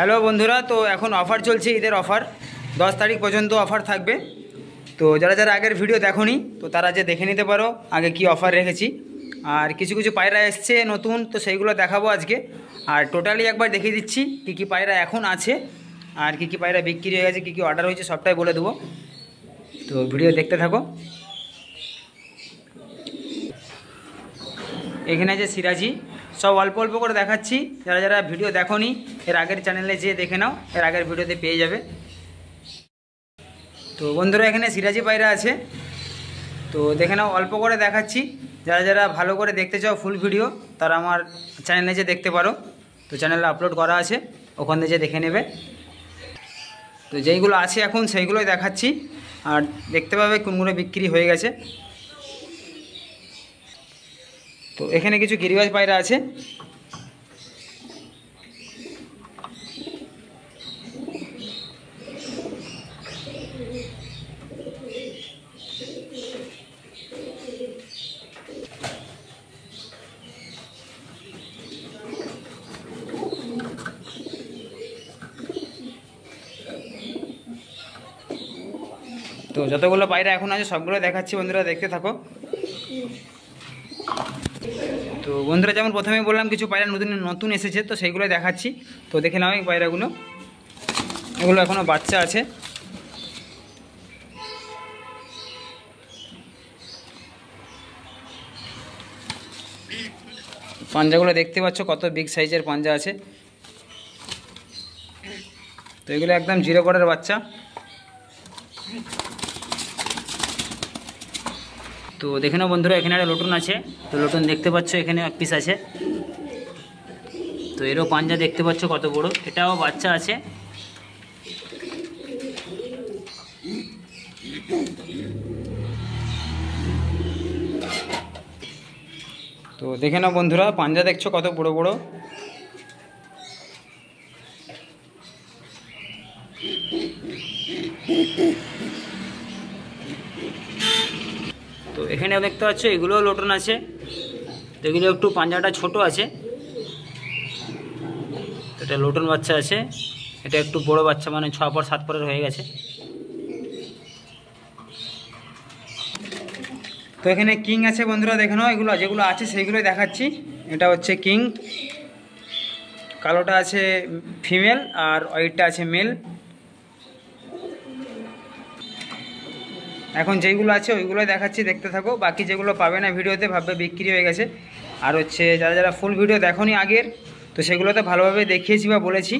Hello বন্ধুরা, তো এখন অফার চলছে, ঈদের অফার 10 তারিখ পর্যন্ত অফার থাকবে। তো যারা যারা আগের ভিডিও দেখোনি তো তারা যে দেখে নিতে পারো আগে কি অফার রেখেছি। আর কিছু কিছু পায়রা এসছে নতুন, তো সেইগুলো দেখাবো আজকে। আর টোটালি একবার দেখিয়ে দিচ্ছি কী কী পায়রা এখন আছে আর কী কী পায়রা বিক্রি হয়ে গেছে, কী কী অর্ডার হয়েছে সবটাই বলে দেবো। তো ভিডিও দেখতে থাকো। এখানে আছে সিরাজি, সব অল্প অল্প করে দেখাচ্ছি। যারা যারা ভিডিও দেখোনি এর আগের চ্যানেলে যেয়ে দেখে নাও, এর আগের ভিডিওতে পেয়ে যাবে। তো বন্ধুরা এখানে সিরাজি পায়রা আছে, তো দেখে নাও, অল্প করে দেখাচ্ছি। যারা যারা ভালো করে দেখতে চাও ফুল ভিডিও তারা আমার চ্যানেলে যে দেখতে পারো, তো চ্যানেলে আপলোড করা আছে, ওখান থেকে যে দেখে নেবে। তো যেইগুলো আছে এখন সেইগুলোই দেখাচ্ছি, আর দেখতে পাবে কোনগুলো বিক্রি হয়ে গেছে। তো এখানে কিছু গিরিবাজ পায়রা আছে। তো যতগুলো পায়রা এখন আছে সবগুলো দেখাচ্ছি, বন্ধুরা দেখতে থাকো। তো বন্ধুরা যেমন প্রথমে বললাম কিছু পায়রা নতুন নতুন এসেছে, তো সেইগুলো দেখাচ্ছি। তো দেখে নাও এই পায়রাগুলো, এগুলো এখনও বাচ্চা আছে। পাঞ্জাগুলো দেখতে পাচ্ছ কত বিগ সাইজের পাঞ্জা আছে। তো এগুলো একদম জিরো কোডের বাচ্চা। তো দেখে নাও বন্ধুরা, এখানে একটা লটুন আছে। তো লটুন দেখতে পাচ্ছ এখানে এক পিস আছে। তো এরও পাঞ্জা দেখতে পাচ্ছ কত বড়, এটাও বাচ্চা আছে। তো দেখে নাও বন্ধুরা, পাঞ্জা দেখছো কত বড় বড়। তো এখানেও দেখতে পাচ্ছ এগুলোও লটন আছে। তো এগুলো একটু পাঞ্জাটা ছোট আছে। এটা লটন বাচ্চা আছে, এটা একটু বড় বাচ্চা, মানে 6 পর 7 পরের হয়ে গেছে। তো এখানে কিং আছে বন্ধুরা, দেখে নাও, এগুলো যেগুলো আছে সেইগুলোই দেখাচ্ছি। এটা হচ্ছে কিং, কালোটা আছে ফিমেল আর হোয়াইটটা আছে মেল। এখন যেইগুলো আছে ওইগুলোই দেখাচ্ছি, দেখতে থাকো। বাকি যেগুলো পাবে না ভিডিওতে ভাববে বিক্রি হয়ে গেছে। আর হচ্ছে যারা যারা ফুল ভিডিও দেখোনি আগের, তো সেগুলোতে ভালোভাবে দেখিয়েছি বা বলেছি।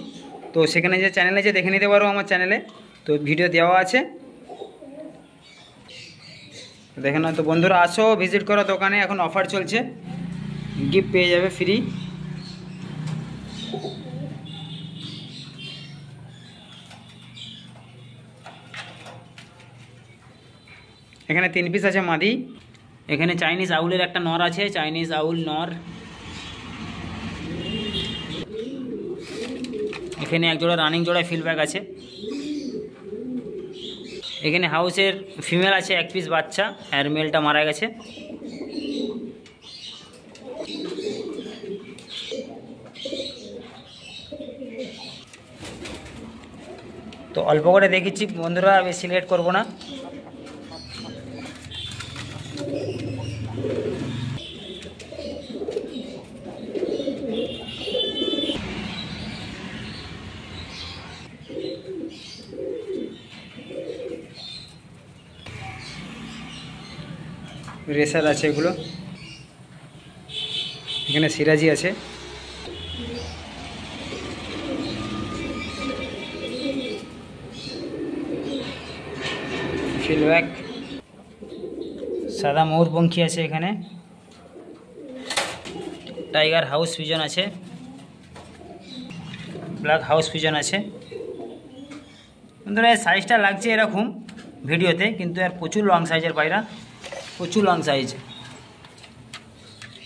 তো সেখানে যে চ্যানেলে যে দেখে নিতে পারো আমার চ্যানেলে, তো ভিডিও দেওয়া আছে, দেখে নাও। তো বন্ধুরা আসো, ভিজিট করো দোকানে, এখন অফার চলছে, গিফট পেয়ে যাবে ফ্রি। এখানে 3 পিস আছে মাদি। এখানে চাইনিজ আউলের একটা নর আছে, চাইনিজ আউল নর। এখানে এক জোড়া রানিং জোড়ায় ফিল্ডব্যাক আছে। এখানে হাউসের ফিমেল আছে এক পিস বাচ্চা, আর মেলটা মারা গেছে। তো অল্প করে দেখেছি বন্ধুরা, বেশি লেট করবো না। রেসার আছে এগুলো। এখানে সিরাজি আছে। ফিল্ডব্যাক, সাদা ময়ূরপঙ্খী আছে। এখানে টাইগার হাউস পিজন আছে, ব্ল্যাক হাউস পিজন আছে। বন্ধুরা সাইজটা লাগছে এরকম ভিডিওতে, কিন্তু আর প্রচুর লং সাইজের পায়রা, প্রচুর লং সাইজ।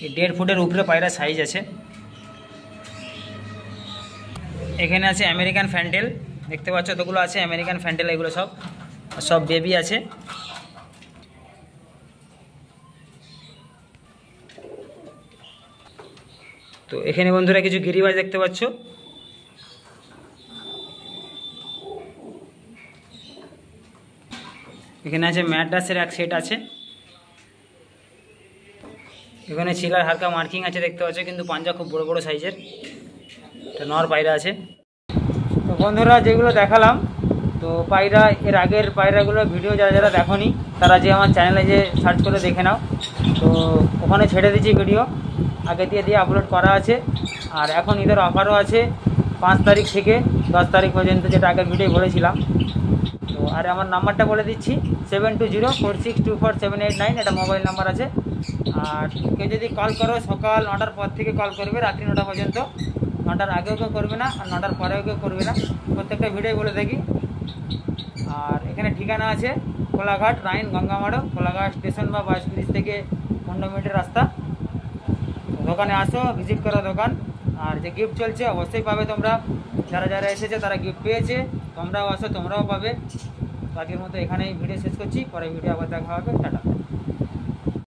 এই 1.5 ফুটের উপরে পায়রা সাইজ আছে। এখানে আছে আমেরিকান ফ্যান্টেল, দেখতে পাচ্ছ তোগুলো আছে আমেরিকান ফ্যান্টেল, এগুলো সব সব বেবি আছে। তো এখানে বন্ধুরা কিছু গিরিবাজ দেখতে পাচ্ছ, এখানে আছে ম্যাড্রাসের এক সেট আছে, এখানে ছিলার হালকা মার্কিং আছে দেখতে পাচ্ছ, কিন্তু পাঞ্জা খুব বড় বড় সাইজের। এটা নর পায়রা আছে। তো বন্ধুরা যেগুলো দেখালাম, তো পায়রা এর আগের পায়রাগুলোর ভিডিও যারা যারা দেখোনি তারা যে আমার চ্যানেলে যে সার্চ করে দেখে নাও। তো ওখানে ছেড়ে দিচ্ছি ভিডিও, আগে দিয়ে আপলোড করা আছে। আর এখন ঈদের অফারও আছে 5 তারিখ থেকে 10 তারিখ পর্যন্ত, যেটা আগের ভিডিও বলেছিলাম। তো আর আমার নাম্বারটা বলে দিচ্ছি 7204624789, এটা মোবাইল নাম্বার আছে। আর কেউ যদি কল করো সকাল 9টার পর থেকে কল করবে রাত্রি 9টা পর্যন্ত, 9টার আগেও কেউ করবে না আর 9টার পরেও কেউ করবে না, প্রত্যেকটা ভিডিও বলে থাকি। আর এখানে ঠিকানা আছে কোলাঘাট রাইন গঙ্গামাড়ো, কোলাঘাট স্টেশন বা বাস ব্রিজ থেকে 15 মিনিটের রাস্তা। দোকানে আসো, ভিজিট করো দোকান। আর যে গিফট চলছে অবশ্যই পাবে তোমরা, যারা যারা এসেছে তারা গিফট পেয়েছে, তোমরাও আসো তোমরাও পাবে। বাকির মতো এখানেই ভিডিও শেষ করছি, পরে ভিডিও আবার দেখা হবে, টাটা।